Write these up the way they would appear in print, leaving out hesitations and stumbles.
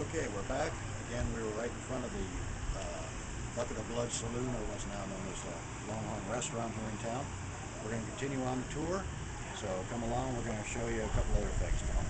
Okay, we're back. Again, we were right in front of the Bucket of Blood Saloon, or what's now known as the Longhorn Restaurant here in town. We're going to continue on the tour, so come along. We're going to show you a couple other things now.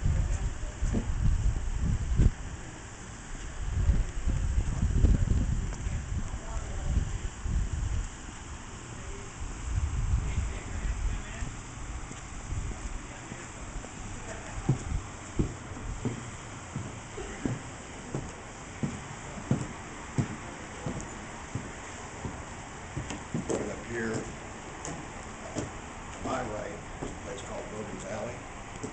Right up here, to my right, is a place called Logan's Alley.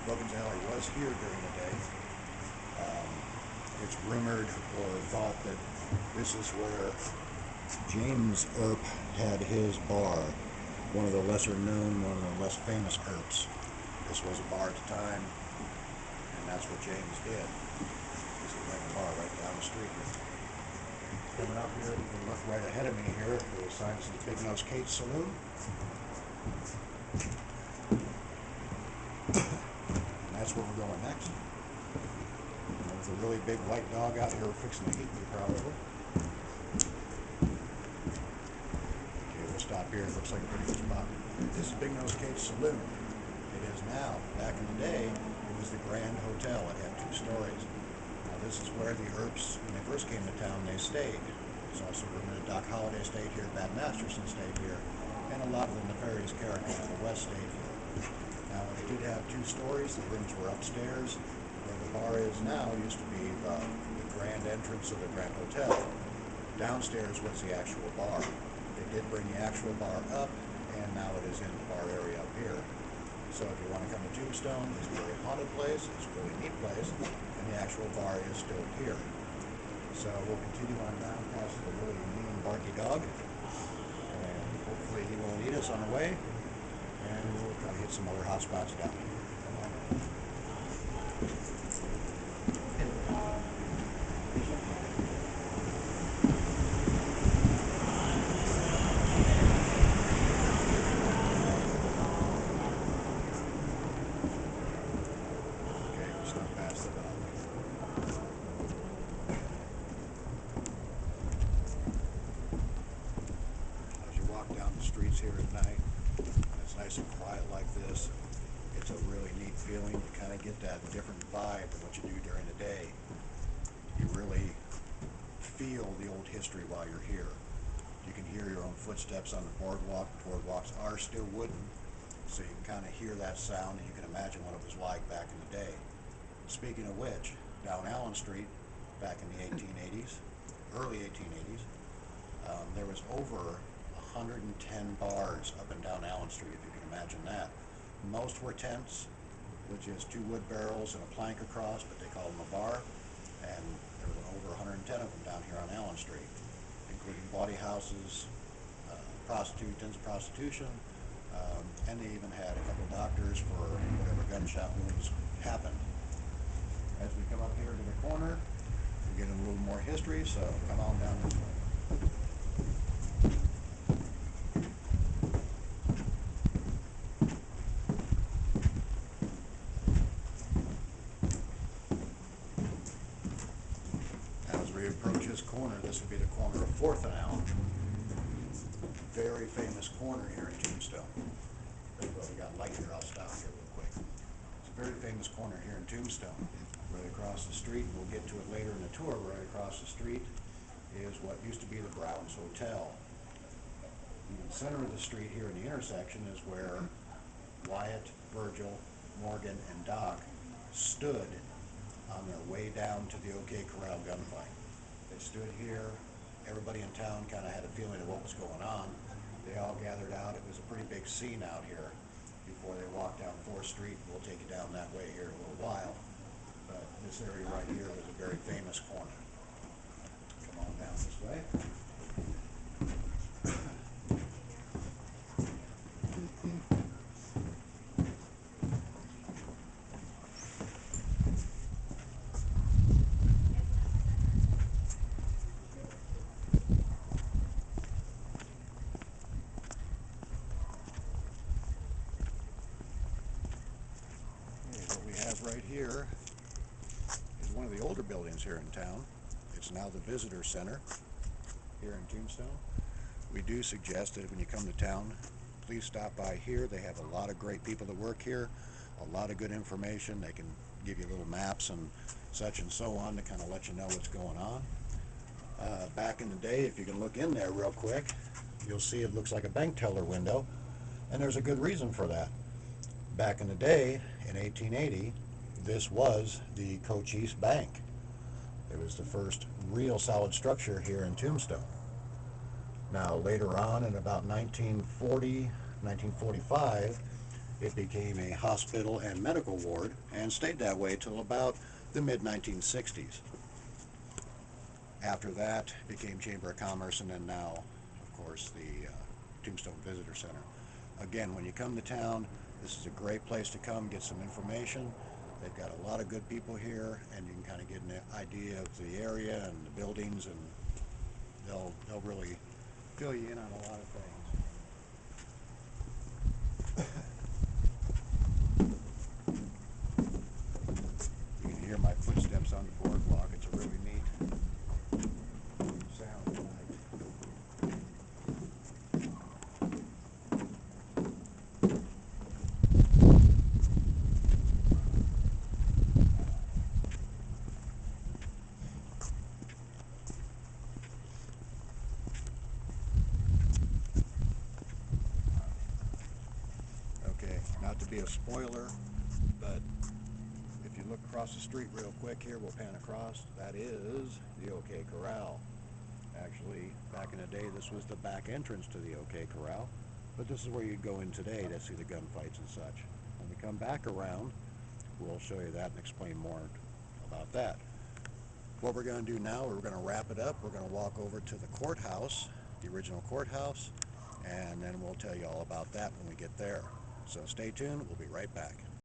Logan's Alley was here during the day. It's rumored or thought that this is where James Earp had his bar, one of the lesser known, one of the less famous Earps. This was a bar at the time, and that's what James did. This is like a bar right down the street. Coming up here, you can look right ahead of me here, the sign says Big Nose Kate's Saloon. And that's where we're going next. And there's a really big white dog out here fixing to eat me, probably. Okay, we'll stop here. It looks like a pretty good spot. This is Big Nose Kate's Saloon. It is now. Back in the day, it was the Grand Hotel. It had 2 stories. Now, this is where the Earps, when they first came to town, they stayed. There's also rumored that Doc Holliday stayed here, Bat Masterson stayed here, and a lot of the nefarious characters of the West stayed here. Now, it did have 2 stories. The rooms were upstairs. Where the bar is now used to be the grand entrance of the Grand Hotel. Downstairs was the actual bar. They did bring the actual bar up, and now it is in the bar area up here. So if you want to come to Tombstone, it's a very haunted place, it's a really neat place, and the actual bar is still here. So we'll continue on down past the really mean barky dog, and hopefully he won't eat us on the way, and we'll try to hit some other hot spots down here. Down the streets here at night, and it's nice and quiet like this. It's a really neat feeling. You kind of get that different vibe of what you do during the day. You really feel the old history while you're here. You can hear your own footsteps on the boardwalk. The boardwalks are still wooden, so you can kind of hear that sound, and you can imagine what it was like back in the day. Speaking of which, down Allen Street, back in the 1880s, early 1880s, there was over 110 bars up and down Allen Street, if you can imagine that. Most were tents, which is 2 wood barrels and a plank across, but they called them a bar. And there were over 110 of them down here on Allen Street, including bawdy houses, prostitution, and they even had a couple doctors for whatever gunshot wounds happened. As we come up here to the corner, we get a little more history, so come on down this way. Approach this corner, this would be the corner of 4th and Allen. Very famous corner here in Tombstone. We got light here, I'll stop here real quick. It's a very famous corner here in Tombstone. Right across the street, we'll get to it later in the tour, right across the street is what used to be the Browns Hotel. In the center of the street here in the intersection is where Wyatt, Virgil, Morgan, and Doc stood on their way down to the OK Corral gunfight. They stood here. Everybody in town kind of had a feeling of what was going on. They all gathered out. It was a pretty big scene out here before they walked down 4th Street. We'll take you down that way here in a little while. But this area right here was a very famous corner. Come on down this way. Right here is one of the older buildings here in town. It's now the visitor center here in Tombstone. We do suggest that when you come to town, please stop by here. They have a lot of great people that work here, a lot of good information. They can give you little maps and such and so on to kind of let you know what's going on. Back in the day, if you can look in there real quick, you'll see it looks like a bank teller window, and there's a good reason for that. Back in the day, in 1880, this was the Cochise Bank. It was the first real solid structure here in Tombstone. Now, later on, in about 1940, 1945, it became a hospital and medical ward and stayed that way till about the mid-1960s. After that, it became Chamber of Commerce, and then now, of course, the Tombstone Visitor Center. Again, when you come to town, this is a great place to come get some information. They've got a lot of good people here, and you can kind of get an idea of the area and the buildings, and they'll really fill you in on a lot of things. You can hear my footsteps on the boardwalk. It's a really neat sound tonight. Okay, not to be a spoiler, but if you look across the street real quick here, we'll pan across. That is the OK Corral. Actually, back in the day, this was the back entrance to the OK Corral, but this is where you'd go in today to see the gunfights and such. When we come back around, we'll show you that and explain more about that. What we're going to do now, we're going to wrap it up. We're going to walk over to the courthouse, the original courthouse, and then we'll tell you all about that when we get there. So stay tuned. We'll be right back.